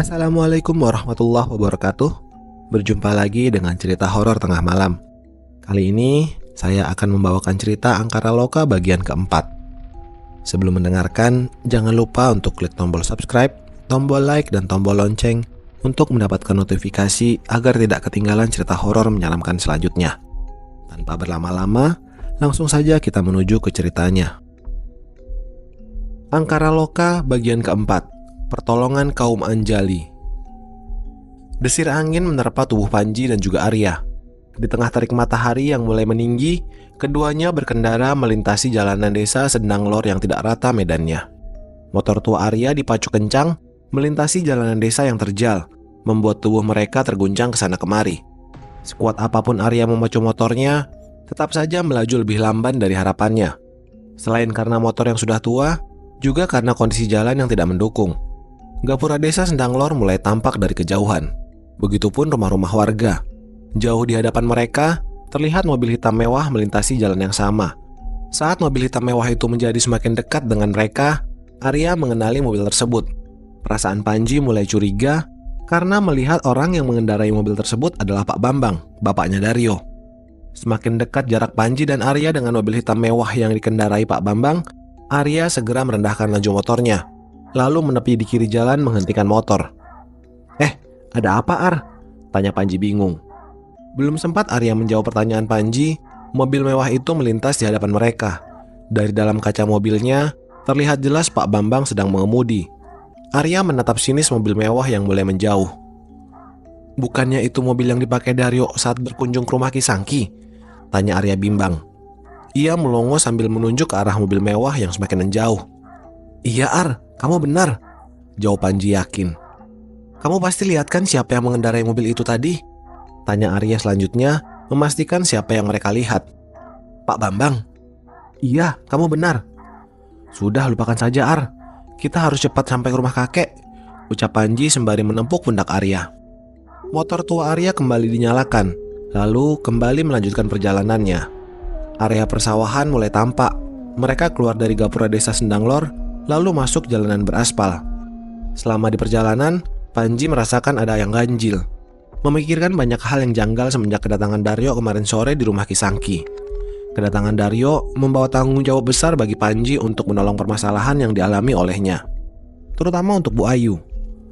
Assalamualaikum warahmatullahi wabarakatuh. Berjumpa lagi dengan cerita horor tengah malam. Kali ini saya akan membawakan cerita Angkara Loka bagian keempat. Sebelum mendengarkan, jangan lupa untuk klik tombol subscribe, tombol like, dan tombol lonceng untuk mendapatkan notifikasi agar tidak ketinggalan cerita horor menyeramkan selanjutnya. Tanpa berlama-lama, langsung saja kita menuju ke ceritanya. Angkara Loka bagian keempat. Pertolongan kaum Anjali. Desir angin menerpa tubuh Panji dan juga Arya. Di tengah terik matahari yang mulai meninggi, keduanya berkendara melintasi jalanan desa Sendanglor yang tidak rata medannya. Motor tua Arya dipacu kencang, melintasi jalanan desa yang terjal, membuat tubuh mereka terguncang ke sana kemari. Sekuat apapun Arya memacu motornya, tetap saja melaju lebih lamban dari harapannya. Selain karena motor yang sudah tua, juga karena kondisi jalan yang tidak mendukung. Gapura desa Sendanglor mulai tampak dari kejauhan. Begitupun rumah-rumah warga. Jauh di hadapan mereka, terlihat mobil hitam mewah melintasi jalan yang sama. Saat mobil hitam mewah itu menjadi semakin dekat dengan mereka, Arya mengenali mobil tersebut. Perasaan Panji mulai curiga karena melihat orang yang mengendarai mobil tersebut adalah Pak Bambang, bapaknya Daryo. Semakin dekat jarak Panji dan Arya dengan mobil hitam mewah yang dikendarai Pak Bambang, Arya segera merendahkan laju motornya, lalu menepi di kiri jalan menghentikan motor. Ada apa, Ar? Tanya Panji bingung. Belum sempat Arya menjawab pertanyaan Panji, mobil mewah itu melintas di hadapan mereka. Dari dalam kaca mobilnya, terlihat jelas Pak Bambang sedang mengemudi. Arya menatap sinis mobil mewah yang mulai menjauh. Bukannya itu mobil yang dipakai Daryo saat berkunjung ke rumah Kisangki? Tanya Arya bimbang. Ia melongo sambil menunjuk ke arah mobil mewah yang semakin menjauh. Iya, Ar, kamu benar, jawab Panji yakin. Kamu pasti lihat kan siapa yang mengendarai mobil itu tadi? Tanya Arya selanjutnya, memastikan siapa yang mereka lihat. Pak Bambang. Iya, kamu benar. Sudah, lupakan saja, Ar. Kita harus cepat sampai ke rumah kakek, ucap Panji sembari menempuk pundak Arya. Motor tua Arya kembali dinyalakan, lalu kembali melanjutkan perjalanannya. Area persawahan mulai tampak. Mereka keluar dari gapura desa Sendanglor, lalu masuk jalanan beraspal. Selama di perjalanan, Panji merasakan ada yang ganjil. Memikirkan banyak hal yang janggal semenjak kedatangan Daryo kemarin sore di rumah Kisangki. Kedatangan Daryo membawa tanggung jawab besar bagi Panji untuk menolong permasalahan yang dialami olehnya, terutama untuk Bu Ayu.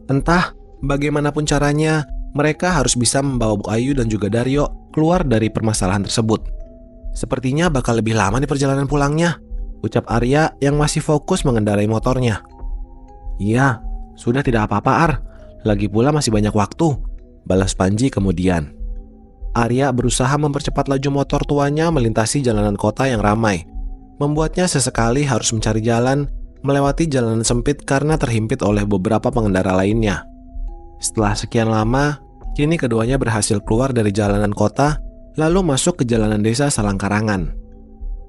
Entah bagaimanapun caranya, mereka harus bisa membawa Bu Ayu dan juga Daryo keluar dari permasalahan tersebut. Sepertinya bakal lebih lama di perjalanan pulangnya, ucap Arya yang masih fokus mengendarai motornya. Iya, sudah tidak apa-apa, Ar. Lagi pula masih banyak waktu, balas Panji kemudian. Arya berusaha mempercepat laju motor tuanya melintasi jalanan kota yang ramai. Membuatnya sesekali harus mencari jalan, melewati jalanan sempit karena terhimpit oleh beberapa pengendara lainnya. Setelah sekian lama, kini keduanya berhasil keluar dari jalanan kota, lalu masuk ke jalanan desa Salangkarangan.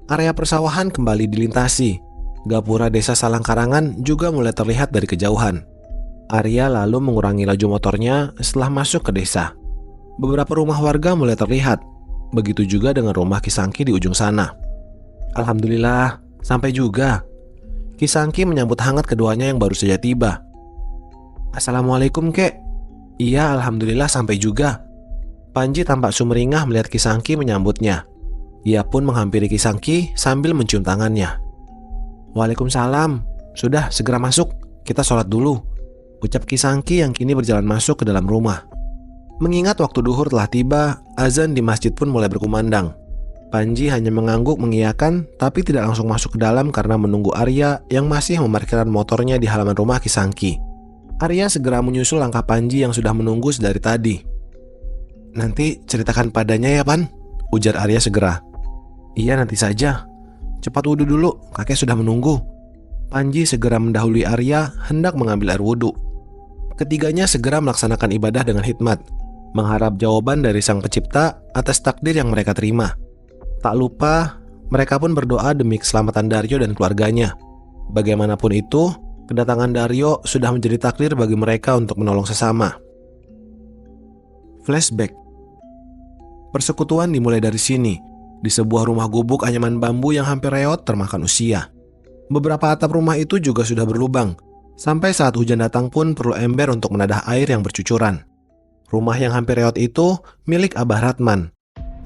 Area persawahan kembali dilintasi. Gapura desa Salangkarangan juga mulai terlihat dari kejauhan. Arya lalu mengurangi laju motornya setelah masuk ke desa. Beberapa rumah warga mulai terlihat. Begitu juga dengan rumah Kisangki di ujung sana. Alhamdulillah, sampai juga. Kisangki menyambut hangat keduanya yang baru saja tiba. Assalamualaikum, Kek. Iya, alhamdulillah sampai juga. Panji tampak sumringah melihat Kisangki menyambutnya. Ia pun menghampiri Kisangki sambil mencium tangannya. Waalaikumsalam. Sudah, segera masuk. Kita sholat dulu, ucap Kisangki yang kini berjalan masuk ke dalam rumah. Mengingat waktu duhur telah tiba, azan di masjid pun mulai berkumandang. Panji hanya mengangguk mengiyakan, tapi tidak langsung masuk ke dalam karena menunggu Arya yang masih memarkirkan motornya di halaman rumah Kisangki. Arya segera menyusul langkah Panji yang sudah menunggu sedari tadi. Nanti ceritakan padanya ya, Pan, ujar Arya segera. Iya, nanti saja. Cepat wudhu dulu, kakek sudah menunggu. Panji segera mendahului Arya hendak mengambil air wudhu. Ketiganya segera melaksanakan ibadah dengan hikmat, mengharap jawaban dari Sang Pencipta atas takdir yang mereka terima. Tak lupa, mereka pun berdoa demi keselamatan Daryo dan keluarganya. Bagaimanapun itu, kedatangan Daryo sudah menjadi takdir bagi mereka untuk menolong sesama. Flashback. Persekutuan dimulai dari sini, di sebuah rumah gubuk anyaman bambu yang hampir reot termakan usia. Beberapa atap rumah itu juga sudah berlubang, Sampai saat hujan datang pun perlu ember untuk menadah air yang bercucuran. Rumah yang hampir reot itu milik Abah Ratman.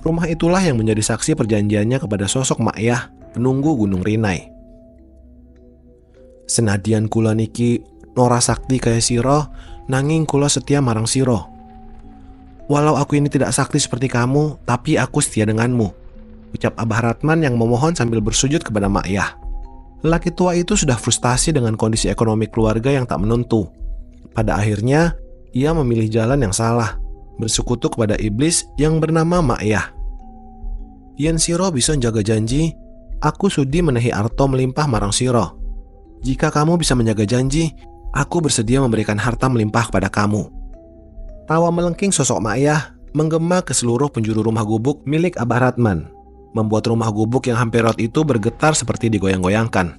Rumah itulah yang menjadi saksi perjanjiannya kepada sosok Ma'yah, penunggu Gunung Rinai. Senadian kula niki nora sakti kaya siro, nanging kula setia marang siro. Walau aku ini tidak sakti seperti kamu, tapi aku setia denganmu, ucap Abah Ratman yang memohon sambil bersujud kepada Ma'yah. Lelaki tua itu sudah frustasi dengan kondisi ekonomi keluarga yang tak menentu. Pada akhirnya, ia memilih jalan yang salah, bersekutu kepada iblis yang bernama Ma'yah. Yen siro bisa jaga janji, aku sudi menehi arto melimpah marang siro. Jika kamu bisa menjaga janji, aku bersedia memberikan harta melimpah kepada kamu. Tawa melengking sosok Ma'yah menggema ke seluruh penjuru rumah gubuk milik Abah Ratman, membuat rumah gubuk yang hampir reot itu bergetar seperti digoyang-goyangkan.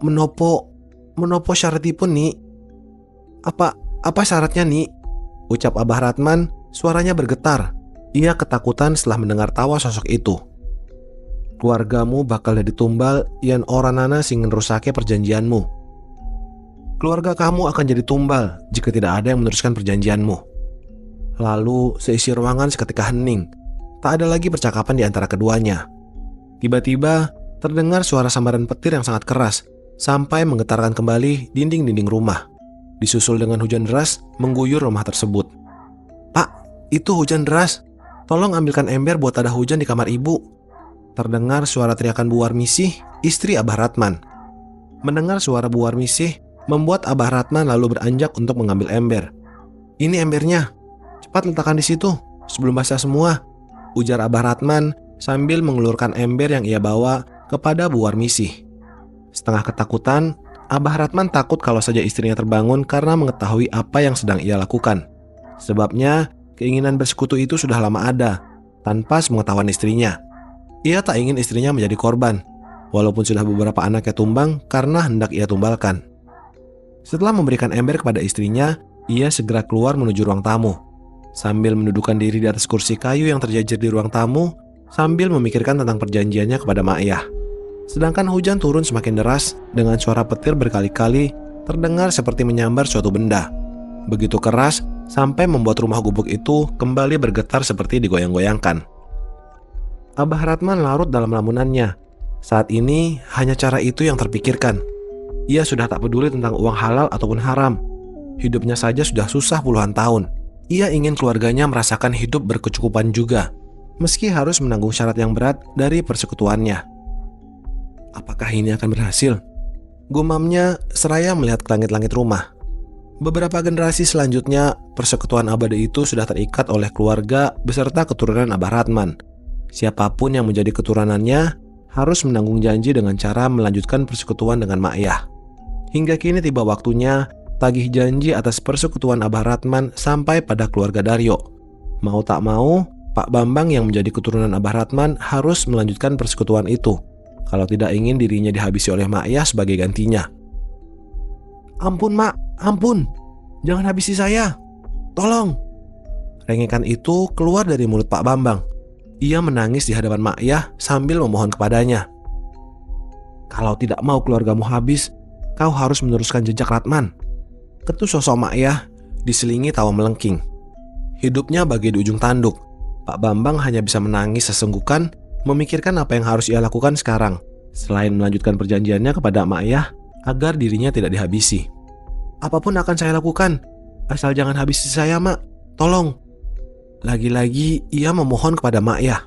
Menopo syaratipun nih? Apa syaratnya nih? Ucap Abah Ratman, suaranya bergetar. Ia ketakutan setelah mendengar tawa sosok itu. Keluargamu bakal jadi tumbal yen oranana sing ngerusake perjanjianmu. Keluarga kamu akan jadi tumbal jika tidak ada yang meneruskan perjanjianmu. Lalu seisi ruangan seketika hening. Tak ada lagi percakapan di antara keduanya. Tiba-tiba terdengar suara sambaran petir yang sangat keras sampai menggetarkan kembali dinding-dinding rumah. Disusul dengan hujan deras mengguyur rumah tersebut. Pak, itu hujan deras. Tolong ambilkan ember buat ada hujan di kamar ibu. Terdengar suara teriakan Bu Warmisih, istri Abah Ratman. Mendengar suara Bu Warmisih membuat Abah Ratman lalu beranjak untuk mengambil ember. Ini embernya. Cepat letakkan di situ sebelum basah semua, ujar Abah Ratman sambil mengelurkan ember yang ia bawa kepada Bu Warmisih. Setengah ketakutan, Abah Ratman takut kalau saja istrinya terbangun karena mengetahui apa yang sedang ia lakukan. Sebabnya, keinginan bersekutu itu sudah lama ada, tanpa sepengetahuan istrinya. Ia tak ingin istrinya menjadi korban, walaupun sudah beberapa anaknya tumbang karena hendak ia tumbalkan. Setelah memberikan ember kepada istrinya, ia segera keluar menuju ruang tamu. Sambil mendudukkan diri di atas kursi kayu yang terjajir di ruang tamu, sambil memikirkan tentang perjanjiannya kepada Ma'yah. Sedangkan hujan turun semakin deras, dengan suara petir berkali-kali terdengar seperti menyambar suatu benda. Begitu keras, sampai membuat rumah gubuk itu kembali bergetar seperti digoyang-goyangkan. Abah Ratman larut dalam lamunannya. Saat ini, hanya cara itu yang terpikirkan. Ia sudah tak peduli tentang uang halal ataupun haram. Hidupnya saja sudah susah puluhan tahun. Ia ingin keluarganya merasakan hidup berkecukupan juga, meski harus menanggung syarat yang berat dari persekutuannya. Apakah ini akan berhasil? Gumamnya seraya melihat ke langit-langit rumah. Beberapa generasi selanjutnya, persekutuan abadi itu sudah terikat oleh keluarga beserta keturunan Abah Ratman. Siapapun yang menjadi keturunannya harus menanggung janji dengan cara melanjutkan persekutuan dengan Ma'yah. Hingga kini tiba waktunya tagih janji atas persekutuan Abah Ratman sampai pada keluarga Daryo. Mau tak mau, Pak Bambang yang menjadi keturunan Abah Ratman harus melanjutkan persekutuan itu, kalau tidak ingin dirinya dihabisi oleh Ma'yah sebagai gantinya. Ampun Mak, ampun, jangan habisi saya, tolong. Rengekan itu keluar dari mulut Pak Bambang. Ia menangis di hadapan Ma'yah sambil memohon kepadanya. Kalau tidak mau keluargamu habis, kau harus meneruskan jejak Ratman. Ketus sosok Ma'yah diselingi tawa melengking. Hidupnya bagai di ujung tanduk. Pak Bambang hanya bisa menangis sesenggukan, memikirkan apa yang harus ia lakukan sekarang, selain melanjutkan perjanjiannya kepada Ma'yah agar dirinya tidak dihabisi. Apapun akan saya lakukan, asal jangan habisi saya, Mak. Tolong. Lagi-lagi ia memohon kepada Ma'yah.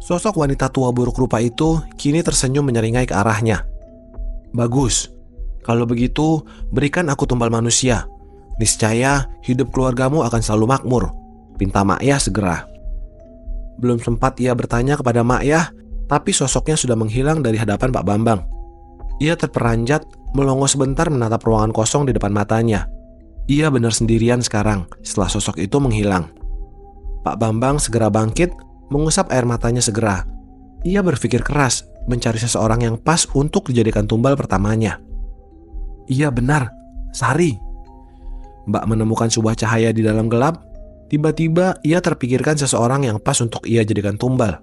Sosok wanita tua buruk rupa itu kini tersenyum menyeringai ke arahnya. Bagus. Kalau begitu, berikan aku tumbal manusia. Niscaya hidup keluargamu akan selalu makmur, pinta Ma'yah segera. Belum sempat ia bertanya kepada Ma'yah, tapi sosoknya sudah menghilang dari hadapan Pak Bambang. Ia terperanjat, melongo sebentar menatap ruangan kosong di depan matanya. Ia benar sendirian sekarang setelah sosok itu menghilang. Pak Bambang segera bangkit, mengusap air matanya segera. Ia berpikir keras, mencari seseorang yang pas untuk dijadikan tumbal pertamanya. Iya benar, Sari. Mbak menemukan sebuah cahaya di dalam gelap. Tiba-tiba ia terpikirkan seseorang yang pas untuk ia jadikan tumbal.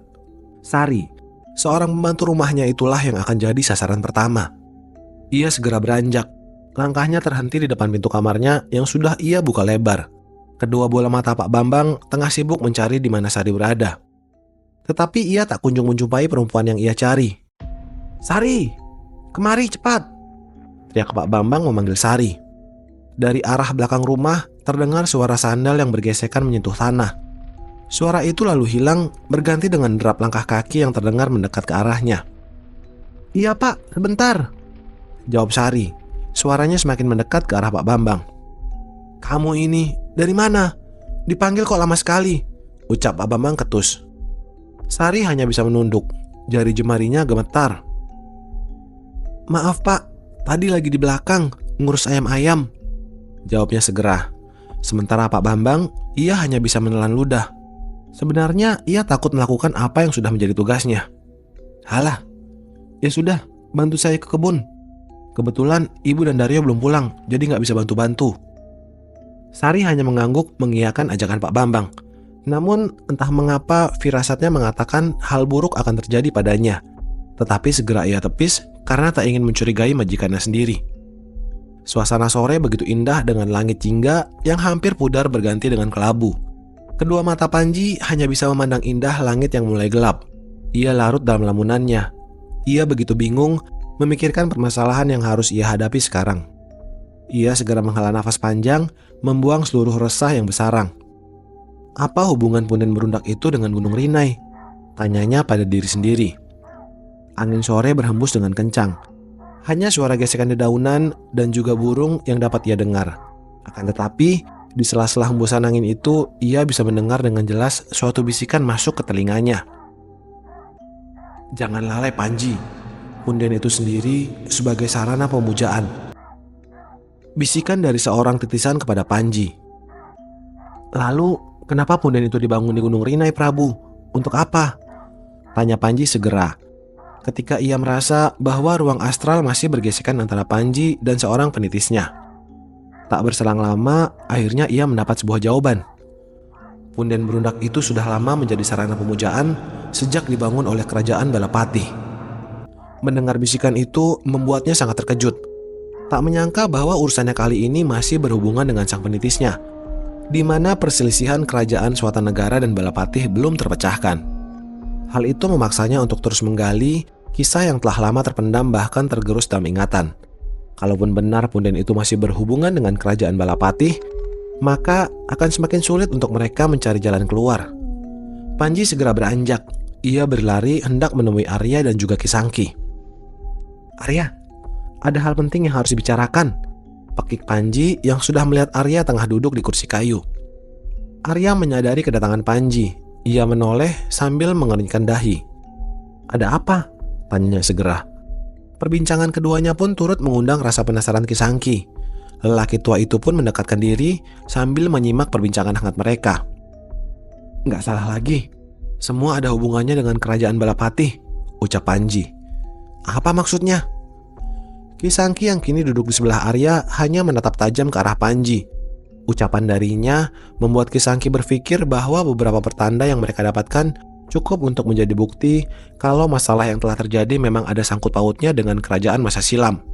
Sari, seorang pembantu rumahnya itulah yang akan jadi sasaran pertama. Ia segera beranjak. Langkahnya terhenti di depan pintu kamarnya yang sudah ia buka lebar. Kedua bola mata Pak Bambang tengah sibuk mencari di mana Sari berada. Tetapi ia tak kunjung menjumpai perempuan yang ia cari. "Sari, kemari cepat!" teriak Pak Bambang memanggil Sari. Dari arah belakang rumah terdengar suara sandal yang bergesekan menyentuh tanah. Suara itu lalu hilang berganti dengan derap langkah kaki yang terdengar mendekat ke arahnya. "Iya Pak, sebentar," jawab Sari. Suaranya semakin mendekat ke arah Pak Bambang. "Kamu ini dari mana? Dipanggil kok lama sekali," ucap Pak Bambang ketus. Sari hanya bisa menunduk, jari jemarinya gemetar. "Maaf Pak, tadi lagi di belakang ngurus ayam-ayam," jawabnya segera. Sementara Pak Bambang, ia hanya bisa menelan ludah. Sebenarnya ia takut melakukan apa yang sudah menjadi tugasnya. "Halah, ya sudah, bantu saya ke kebun. Kebetulan Ibu dan Daryo belum pulang, jadi nggak bisa bantu-bantu." Sari hanya mengangguk mengiyakan ajakan Pak Bambang. Namun entah mengapa firasatnya mengatakan hal buruk akan terjadi padanya. Tetapi segera ia tepis karena tak ingin mencurigai majikannya sendiri. Suasana sore begitu indah dengan langit jingga yang hampir pudar berganti dengan kelabu. Kedua mata Panji hanya bisa memandang indah langit yang mulai gelap. Ia larut dalam lamunannya. Ia begitu bingung memikirkan permasalahan yang harus ia hadapi sekarang. Ia segera menghela nafas panjang, membuang seluruh resah yang besarang. Apa hubungan Punden Berundak itu dengan Gunung Rinai? Tanyanya pada diri sendiri. Angin sore berhembus dengan kencang. Hanya suara gesekan dedaunan dan juga burung yang dapat ia dengar. Akan tetapi, di sela-sela hembusan angin itu, ia bisa mendengar dengan jelas suatu bisikan masuk ke telinganya. "Jangan lalai Panji, punden itu sendiri sebagai sarana pemujaan," bisikan dari seorang titisan kepada Panji. "Lalu, kenapa punden itu dibangun di Gunung Rinai, Prabu? Untuk apa?" tanya Panji segera. Ketika ia merasa bahwa ruang astral masih bergesekan antara Panji dan seorang penitisnya. Tak berselang lama, akhirnya ia mendapat sebuah jawaban. Punden Berundak itu sudah lama menjadi sarana pemujaan sejak dibangun oleh kerajaan Balapati. Mendengar bisikan itu membuatnya sangat terkejut. Tak menyangka bahwa urusannya kali ini masih berhubungan dengan sang penitisnya, di mana perselisihan kerajaan Swatanegara dan Balapati belum terpecahkan. Hal itu memaksanya untuk terus menggali kisah yang telah lama terpendam bahkan tergerus dalam ingatan. Kalaupun benar punden itu masih berhubungan dengan kerajaan Balapati, maka akan semakin sulit untuk mereka mencari jalan keluar. Panji segera beranjak. Ia berlari hendak menemui Arya dan juga Kisangki. "Arya, ada hal penting yang harus dibicarakan," pekik Panji yang sudah melihat Arya tengah duduk di kursi kayu. Arya menyadari kedatangan Panji. Ia menoleh sambil mengeringkan dahi. "Ada apa?" tanyanya segera. Perbincangan keduanya pun turut mengundang rasa penasaran Kisangki. Lelaki tua itu pun mendekatkan diri sambil menyimak perbincangan hangat mereka. "Nggak salah lagi, semua ada hubungannya dengan kerajaan Balapati," ucap Panji. "Apa maksudnya?" Kisangki yang kini duduk di sebelah Arya hanya menatap tajam ke arah Panji. Ucapan darinya membuat Kisangki berpikir bahwa beberapa pertanda yang mereka dapatkan cukup untuk menjadi bukti kalau masalah yang telah terjadi memang ada sangkut pautnya dengan kerajaan masa silam.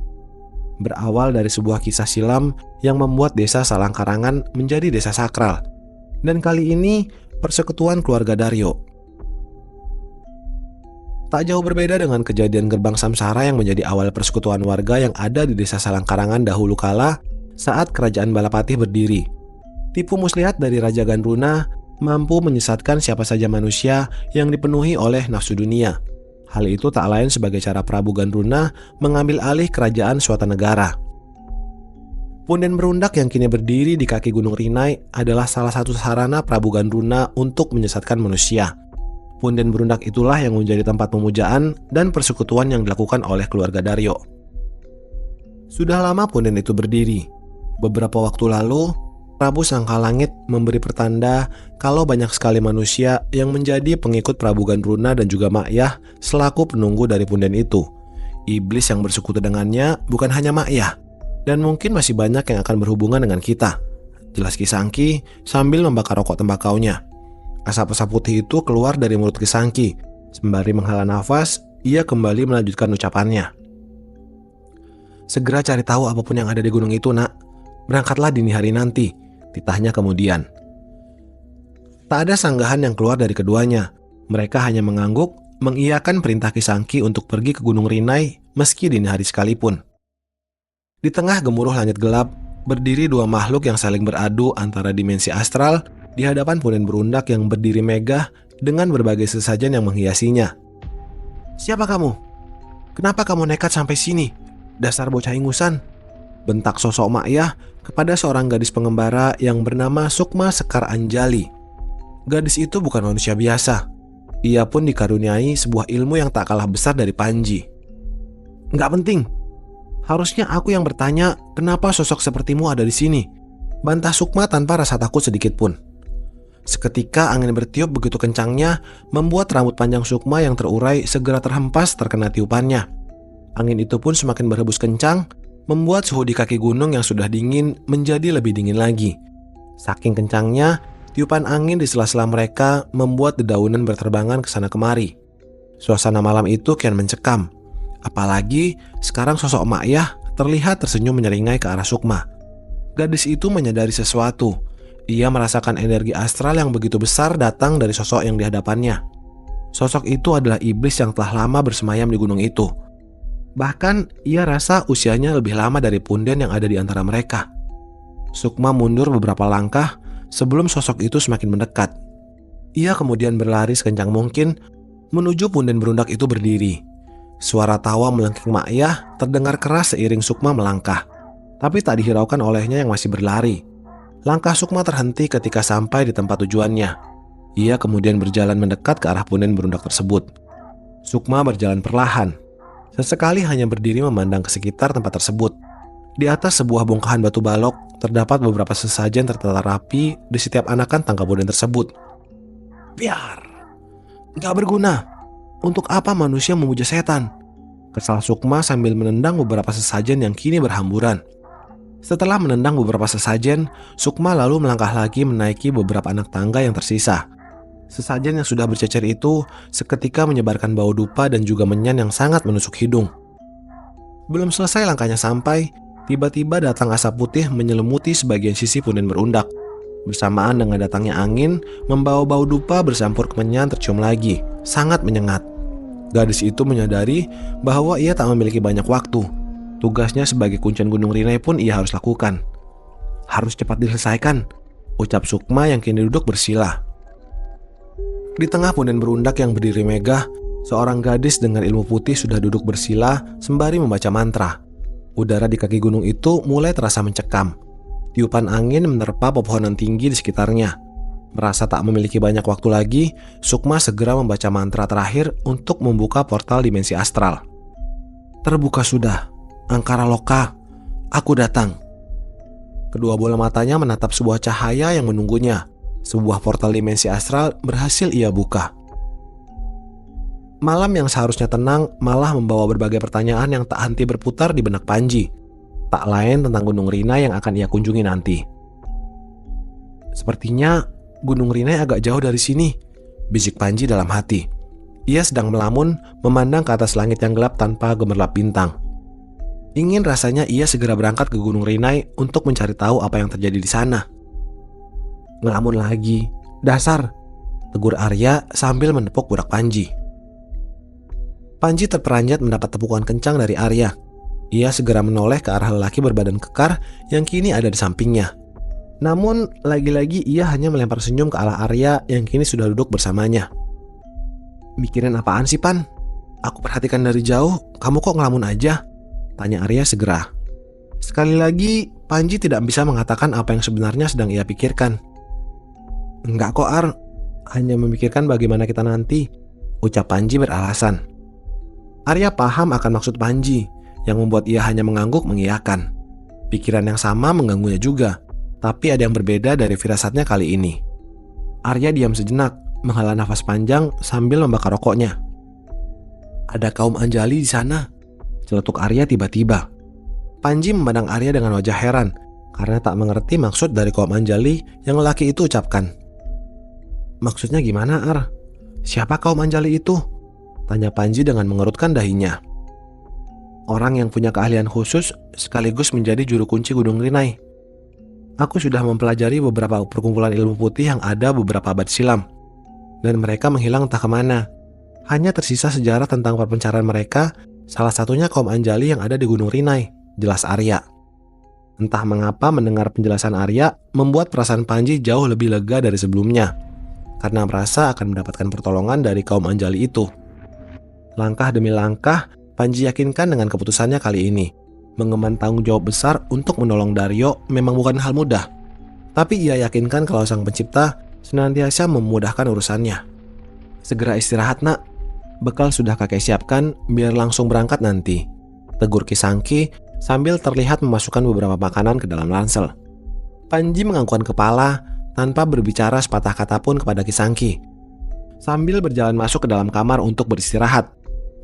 Berawal dari sebuah kisah silam yang membuat desa Salangkarangan menjadi desa sakral. Dan kali ini persekutuan keluarga Daryo. Tak jauh berbeda dengan kejadian Gerbang Samsara yang menjadi awal persekutuan warga yang ada di desa Salangkarangan dahulu kala saat kerajaan Balapati berdiri. Tipu muslihat dari Raja Gandruna mampu menyesatkan siapa saja manusia yang dipenuhi oleh nafsu dunia. Hal itu tak lain sebagai cara Prabu Gandruna mengambil alih kerajaan Swatanegara. Punden Berundak yang kini berdiri di kaki Gunung Rinai adalah salah satu sarana Prabu Gandruna untuk menyesatkan manusia. Punden Berundak itulah yang menjadi tempat pemujaan dan persekutuan yang dilakukan oleh keluarga Daryo. Sudah lama punden itu berdiri. Beberapa waktu lalu, Prabu Sangkalangit memberi pertanda kalau banyak sekali manusia yang menjadi pengikut Prabu Gandruna dan juga Makyah selaku penunggu dari punden itu. Iblis yang bersekutu dengannya bukan hanya Makyah, dan mungkin masih banyak yang akan berhubungan dengan kita, jelas Kisangki sambil membakar rokok tembakaunya. Asap-asap putih itu keluar dari mulut Kisangki. Sembari menghela nafas, ia kembali melanjutkan ucapannya. Segera cari tahu apapun yang ada di gunung itu, nak. Berangkatlah dini hari nanti, titahnya kemudian. Tak ada sanggahan yang keluar dari keduanya. Mereka hanya mengangguk, mengiyakan perintah Ki Sangki untuk pergi ke Gunung Rinai meski dini hari sekalipun. Di tengah gemuruh langit gelap, berdiri dua makhluk yang saling beradu antara dimensi astral di hadapan Punden Berundak yang berdiri megah dengan berbagai sesajen yang menghiasinya. "Siapa kamu? Kenapa kamu nekat sampai sini? Dasar bocah ingusan!" bentak sosok Makyah kepada seorang gadis pengembara yang bernama Sukma Sekar Anjali. Gadis itu bukan manusia biasa. Ia pun dikaruniai sebuah ilmu yang tak kalah besar dari Panji. "Nggak penting. Harusnya aku yang bertanya kenapa sosok sepertimu ada di sini," bantah Sukma tanpa rasa takut sedikit pun. Seketika angin bertiup begitu kencangnya membuat rambut panjang Sukma yang terurai segera terhempas terkena tiupannya. Angin itu pun semakin berhembus kencang, membuat suhu di kaki gunung yang sudah dingin menjadi lebih dingin lagi. Saking kencangnya, tiupan angin di sela-sela mereka membuat dedaunan berterbangan ke sana kemari. Suasana malam itu kian mencekam. Apalagi sekarang sosok Makyah terlihat tersenyum menyeringai ke arah Sukma. Gadis itu menyadari sesuatu. Ia merasakan energi astral yang begitu besar datang dari sosok yang di hadapannya. Sosok itu adalah iblis yang telah lama bersemayam di gunung itu. Bahkan ia rasa usianya lebih lama dari Punden yang ada di antara mereka. Sukma mundur beberapa langkah sebelum sosok itu semakin mendekat. Ia kemudian berlari sekencang mungkin menuju Punden Berundak itu berdiri. Suara tawa melengking Makyah terdengar keras seiring Sukma melangkah, tapi tak dihiraukan olehnya yang masih berlari. Langkah Sukma terhenti ketika sampai di tempat tujuannya. Ia kemudian berjalan mendekat ke arah Punden Berundak tersebut. Sukma berjalan perlahan. Sesekali hanya berdiri memandang ke sekitar tempat tersebut. Di atas sebuah bongkahan batu balok, terdapat beberapa sesajen tertata rapi di setiap anakan tangga Punden tersebut. "Biar! Gak berguna! Untuk apa manusia memuja setan?" kesal Sukma sambil menendang beberapa sesajen yang kini berhamburan. Setelah menendang beberapa sesajen, Sukma lalu melangkah lagi menaiki beberapa anak tangga yang tersisa. Sesajen yang sudah bercecer itu seketika menyebarkan bau dupa dan juga menyan yang sangat menusuk hidung. Belum selesai langkahnya sampai, tiba-tiba datang asap putih menyelimuti sebagian sisi Punden Berundak. Bersamaan dengan datangnya angin, membawa bau dupa bercampur kemenyan tercium lagi, sangat menyengat. Gadis itu menyadari bahwa ia tak memiliki banyak waktu. Tugasnya sebagai kuncen Gunung Rinai pun ia harus lakukan. "Harus cepat diselesaikan," ucap Sukma yang kini duduk bersila. Di tengah Punden Berundak yang berdiri megah, seorang gadis dengan ilmu putih sudah duduk bersila sembari membaca mantra. Udara di kaki gunung itu mulai terasa mencekam. Tiupan angin menerpa pepohonan tinggi di sekitarnya. Merasa tak memiliki banyak waktu lagi, Sukma segera membaca mantra terakhir untuk membuka portal dimensi astral. "Terbuka sudah. Angkara Loka, aku datang." Kedua bola matanya menatap sebuah cahaya yang menunggunya. Sebuah portal dimensi astral berhasil ia buka. Malam yang seharusnya tenang malah membawa berbagai pertanyaan yang tak henti berputar di benak Panji. Tak lain tentang Gunung Rinai yang akan ia kunjungi nanti. "Sepertinya Gunung Rinai agak jauh dari sini," bisik Panji dalam hati. Ia sedang melamun memandang ke atas langit yang gelap tanpa gemerlap bintang. Ingin rasanya ia segera berangkat ke Gunung Rinai untuk mencari tahu apa yang terjadi di sana. "Ngelamun lagi, dasar," tegur Arya sambil menepuk pundak Panji. Panji terperanjat mendapat tepukan kencang dari Arya. Ia segera menoleh ke arah lelaki berbadan kekar yang kini ada di sampingnya. Namun, lagi-lagi ia hanya melempar senyum ke arah Arya yang kini sudah duduk bersamanya. "Mikirin apaan sih, Pan? Aku perhatikan dari jauh, kamu kok ngelamun aja?" tanya Arya segera. Sekali lagi, Panji tidak bisa mengatakan apa yang sebenarnya sedang ia pikirkan. "Enggak kok, Ar. Hanya memikirkan bagaimana kita nanti," ucap Panji beralasan. Arya paham akan maksud Panji, yang membuat ia hanya mengangguk mengiyakan. Pikiran yang sama mengganggunya juga, tapi ada yang berbeda dari firasatnya kali ini. Arya diam sejenak, menghela nafas panjang sambil membakar rokoknya. "Ada kaum Anjali di sana," celetuk Arya tiba-tiba. Panji memandang Arya dengan wajah heran, karena tak mengerti maksud dari kaum Anjali yang lelaki itu ucapkan. "Maksudnya gimana, Ar? Siapa kaum Anjali itu?" tanya Panji dengan mengerutkan dahinya. orang yang punya keahlian khusus sekaligus menjadi juru kunci Gunung Rinai. Aku sudah mempelajari beberapa perkumpulan ilmu putih yang ada beberapa abad silam, dan mereka menghilang entah kemana. Hanya tersisa sejarah tentang perpencarian mereka, salah satunya kaum Anjali yang ada di Gunung Rinai, jelas Arya. Entah mengapa mendengar penjelasan Arya membuat perasaan Panji jauh lebih lega dari sebelumnya, karena merasa akan mendapatkan pertolongan dari kaum Anjali itu. Langkah demi langkah, Panji yakinkan dengan keputusannya kali ini. Mengemban tanggung jawab besar untuk menolong Daryo memang bukan hal mudah, tapi ia yakinkan kalau Sang Pencipta senantiasa memudahkan urusannya. Segera istirahat nak, bekal sudah kakek siapkan biar langsung berangkat nanti, tegur Kisangki sambil terlihat memasukkan beberapa makanan ke dalam ransel. Panji menganggukkan kepala tanpa berbicara sepatah kata pun kepada Kisangki, sambil berjalan masuk ke dalam kamar untuk beristirahat,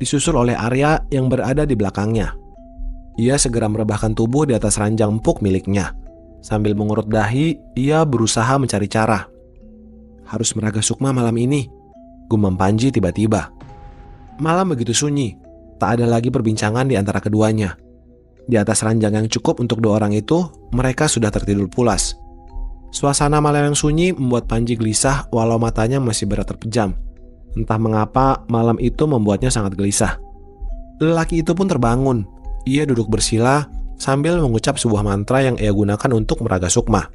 disusul oleh Arya yang berada di belakangnya. Ia segera merebahkan tubuh di atas ranjang empuk miliknya. Sambil mengurut dahi, ia berusaha mencari cara. Harus meraga sukma malam ini, gumam Panji tiba-tiba. Malam begitu sunyi, tak ada lagi perbincangan di antara keduanya. Di atas ranjang yang cukup untuk dua orang itu, mereka sudah tertidur pulas. Suasana malam yang sunyi membuat Panji gelisah walau matanya masih berat terpejam. Entah mengapa malam itu membuatnya sangat gelisah. Lelaki itu pun terbangun. Ia duduk bersila sambil mengucap sebuah mantra yang ia gunakan untuk meraga sukma.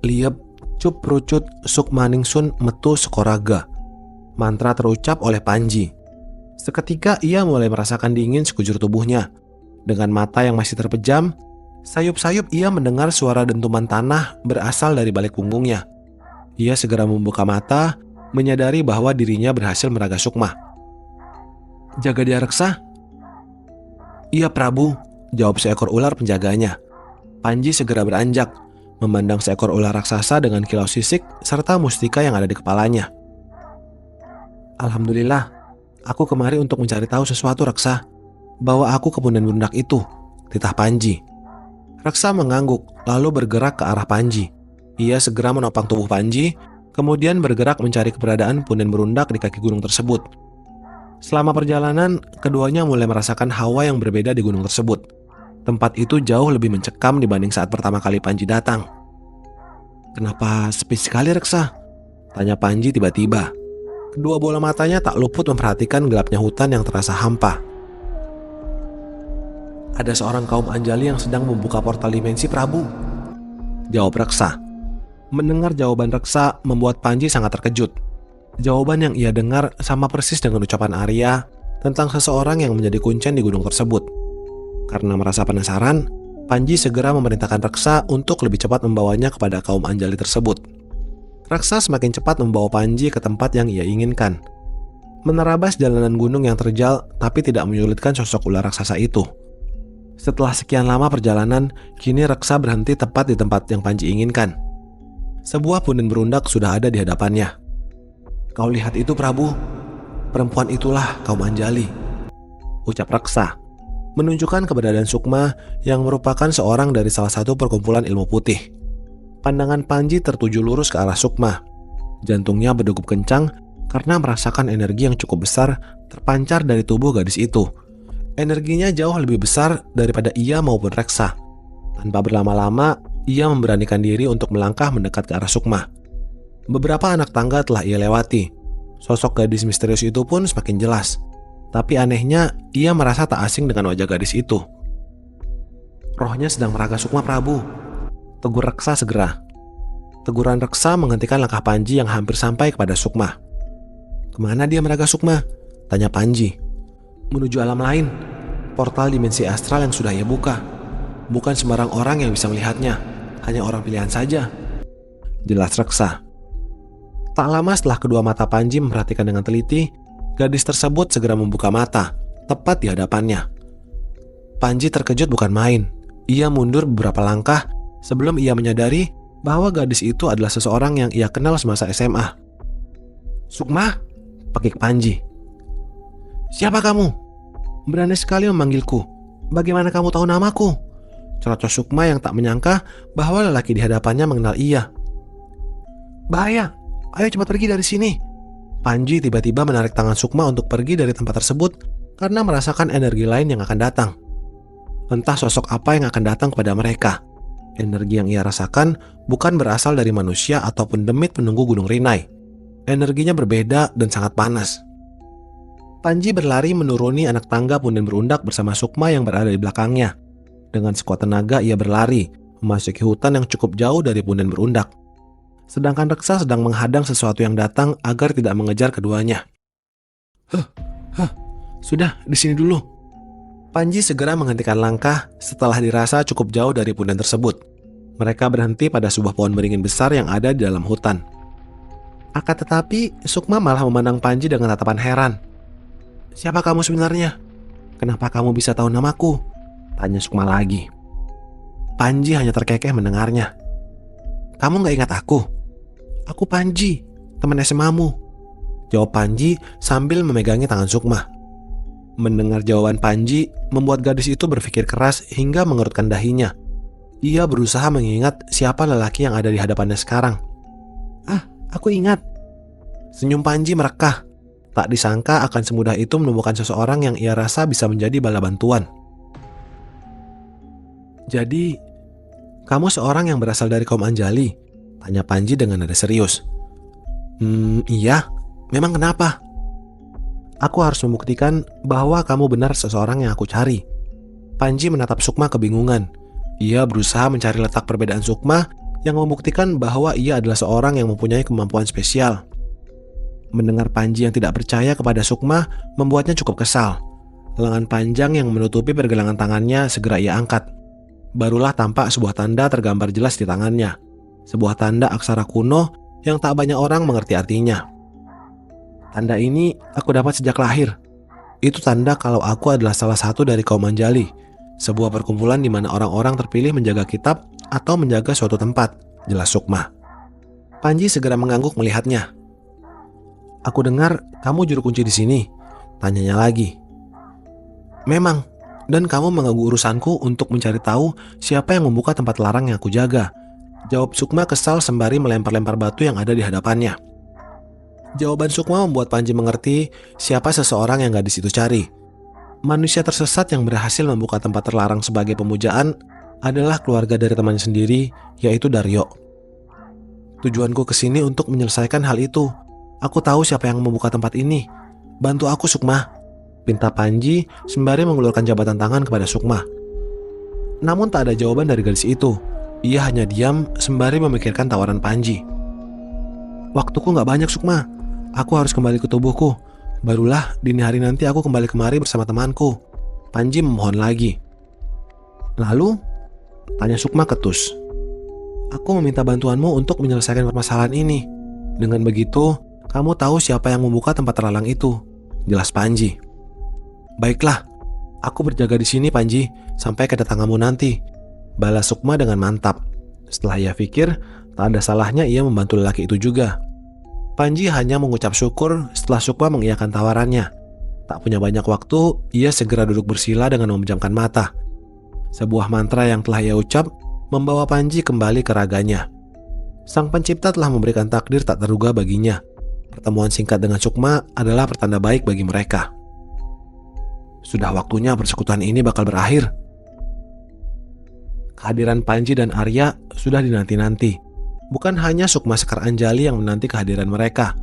Liep, cup rucut, sukmaningsun metu sekoraga. Mantra terucap oleh Panji. Seketika ia mulai merasakan dingin sekujur tubuhnya. Dengan mata yang masih terpejam, sayup-sayup ia mendengar suara dentuman tanah berasal dari balik punggungnya. Ia segera membuka mata, menyadari bahwa dirinya berhasil meraga sukma. Jaga dia reksa? Iya Prabu, jawab seekor ular penjaganya. Panji segera beranjak, memandang seekor ular raksasa dengan kilau sisik serta mustika yang ada di kepalanya. Alhamdulillah, aku kemari untuk mencari tahu sesuatu reksa. Bawa aku ke punden bundak itu, titah Panji. Reksa mengangguk, lalu bergerak ke arah Panji. Ia segera menopang tubuh Panji, kemudian bergerak mencari keberadaan punden berundak di kaki gunung tersebut. Selama perjalanan, keduanya mulai merasakan hawa yang berbeda di gunung tersebut. Tempat itu jauh lebih mencekam dibanding saat pertama kali Panji datang. Kenapa sepi sekali reksa? Tanya Panji tiba-tiba. Kedua bola matanya tak luput memperhatikan gelapnya hutan yang terasa hampa. Ada seorang kaum Anjali yang sedang membuka portal dimensi Prabu, jawab Reksa. Mendengar jawaban Reksa membuat Panji sangat terkejut. Jawaban yang ia dengar sama persis dengan ucapan Arya tentang seseorang yang menjadi kuncen di gunung tersebut. Karena merasa penasaran, Panji segera memerintahkan Reksa untuk lebih cepat membawanya kepada kaum Anjali tersebut. Reksa semakin cepat membawa Panji ke tempat yang ia inginkan. Menerabas jalanan gunung yang terjal tapi tidak menyulitkan sosok ular raksasa itu. Setelah sekian lama perjalanan, kini Reksa berhenti tepat di tempat yang Panji inginkan. Sebuah punden berundak sudah ada di hadapannya. Kau lihat itu Prabu, perempuan itulah kaum Anjali, ucap Reksa, menunjukkan keberadaan Sukma yang merupakan seorang dari salah satu perkumpulan ilmu putih. Pandangan Panji tertuju lurus ke arah Sukma. Jantungnya berdegup kencang karena merasakan energi yang cukup besar terpancar dari tubuh gadis itu. Energinya jauh lebih besar daripada ia maupun Reksa. Tanpa berlama-lama, ia memberanikan diri untuk melangkah mendekat ke arah Sukma. Beberapa anak tangga telah ia lewati. Sosok gadis misterius itu pun semakin jelas. Tapi anehnya, ia merasa tak asing dengan wajah gadis itu. Rohnya sedang meraga Sukma Prabu, tegur Reksa segera. Teguran Reksa menghentikan langkah Panji yang hampir sampai kepada Sukma. Kemana dia meraga Sukma? Tanya Panji. Menuju alam lain, portal dimensi astral yang sudah ia buka. Bukan sembarang orang yang bisa melihatnya, hanya orang pilihan saja, jelas Reksa. Tak lama setelah kedua mata Panji memperhatikan dengan teliti, gadis tersebut segera membuka mata, tepat di hadapannya. Panji terkejut bukan main. Ia mundur beberapa langkah sebelum ia menyadari bahwa gadis itu adalah seseorang yang ia kenal semasa SMA. Sukma, pekik Panji. Siapa kamu? Berani sekali memanggilku. Bagaimana kamu tahu namaku? Celoteh Sukma yang tak menyangka bahwa lelaki di hadapannya mengenal ia. Bahaya, ayo cepat pergi dari sini. Panji tiba-tiba menarik tangan Sukma untuk pergi dari tempat tersebut karena merasakan energi lain yang akan datang. Entah sosok apa yang akan datang kepada mereka. Energi yang ia rasakan bukan berasal dari manusia ataupun demit penunggu Gunung Rinai. Energinya berbeda dan sangat panas. Panji berlari menuruni anak tangga punden berundak bersama Sukma yang berada di belakangnya. Dengan sekuat tenaga ia berlari, memasuki hutan yang cukup jauh dari punden berundak. Sedangkan Reksa sedang menghadang sesuatu yang datang agar tidak mengejar keduanya. Sudah, di sini dulu. Panji segera menghentikan langkah setelah dirasa cukup jauh dari punden tersebut. Mereka berhenti pada sebuah pohon beringin besar yang ada di dalam hutan. Akan tetapi, Sukma malah memandang Panji dengan tatapan heran. "Siapa kamu sebenarnya? Kenapa kamu bisa tahu namaku?" tanya Sukma lagi. Panji hanya terkekeh mendengarnya. "Kamu gak ingat aku? Aku Panji, teman SMA-mu," jawab Panji sambil memegangi tangan Sukma. Mendengar jawaban Panji, membuat gadis itu berpikir keras hingga mengerutkan dahinya. Ia berusaha mengingat siapa lelaki yang ada di hadapannya sekarang. Aku ingat." Senyum Panji merekah. Tak disangka akan semudah itu menemukan seseorang yang ia rasa bisa menjadi bala bantuan. "Jadi, kamu seorang yang berasal dari kaum Anjali?" tanya Panji dengan nada serius. Iya, memang kenapa?" "Aku harus membuktikan bahwa kamu benar seseorang yang aku cari." Panji menatap Sukma kebingungan. Ia berusaha mencari letak perbedaan Sukma yang membuktikan bahwa ia adalah seorang yang mempunyai kemampuan spesial. Mendengar Panji yang tidak percaya kepada Sukma membuatnya cukup kesal. Lengan panjang yang menutupi pergelangan tangannya segera ia angkat. Barulah tampak sebuah tanda tergambar jelas di tangannya. Sebuah tanda aksara kuno yang tak banyak orang mengerti artinya. "Tanda ini aku dapat sejak lahir. Itu tanda kalau aku adalah salah satu dari kaum Anjali, sebuah perkumpulan di mana orang-orang terpilih menjaga kitab atau menjaga suatu tempat," jelas Sukma. Panji segera mengangguk melihatnya. "Aku dengar kamu juru kunci di sini," tanyanya lagi. "Memang, dan kamu mengganggu urusanku untuk mencari tahu siapa yang membuka tempat larang yang aku jaga," jawab Sukma kesal sembari melempar-lempar batu yang ada di hadapannya. Jawaban Sukma membuat Panji mengerti siapa seseorang yang gadis itu cari. Manusia tersesat yang berhasil membuka tempat terlarang sebagai pemujaan adalah keluarga dari temannya sendiri, yaitu Daryo. "Tujuanku kesini untuk menyelesaikan hal itu. Aku tahu siapa yang membuka tempat ini. Bantu aku, Sukma," pinta Panji sembari mengulurkan jabatan tangan kepada Sukma. Namun tak ada jawaban dari gadis itu. Ia hanya diam sembari memikirkan tawaran Panji. "Waktuku gak banyak, Sukma. Aku harus kembali ke tubuhku. Barulah dini hari nanti aku kembali kemari bersama temanku," Panji memohon lagi. "Lalu?" tanya Sukma ketus. "Aku meminta bantuanmu untuk menyelesaikan permasalahan ini. Dengan begitu, kamu tahu siapa yang membuka tempat terlarang itu," jelas Panji. "Baiklah, aku berjaga di sini, Panji, sampai kedatanganmu nanti," balas Sukma dengan mantap. Setelah ia pikir, tak ada salahnya ia membantu lelaki itu juga. Panji hanya mengucap syukur setelah Sukma mengiyakan tawarannya. Tak punya banyak waktu, ia segera duduk bersila dengan memejamkan mata. Sebuah mantra yang telah ia ucap membawa Panji kembali ke raganya. Sang pencipta telah memberikan takdir tak terduga baginya. Pertemuan singkat dengan Sukma adalah pertanda baik bagi mereka. Sudah waktunya persekutuan ini bakal berakhir. Kehadiran Panji dan Arya sudah dinanti-nanti. Bukan hanya Sukma Sekar Anjali yang menanti kehadiran mereka,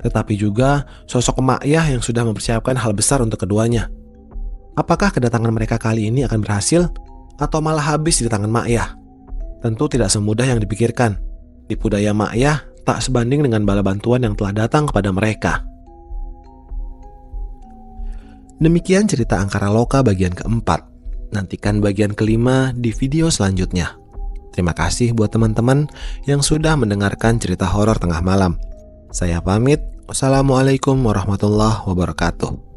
tetapi juga sosok Makyah yang sudah mempersiapkan hal besar untuk keduanya. Apakah kedatangan mereka kali ini akan berhasil atau malah habis di tangan Makyah? Tentu tidak semudah yang dipikirkan. Tipu daya Makyah tak sebanding dengan bala bantuan yang telah datang kepada mereka. Demikian cerita Angkara Loka bagian keempat. Nantikan bagian kelima di video selanjutnya. Terima kasih buat teman-teman yang sudah mendengarkan cerita horor tengah malam. Saya pamit. Wassalamualaikum warahmatullahi wabarakatuh.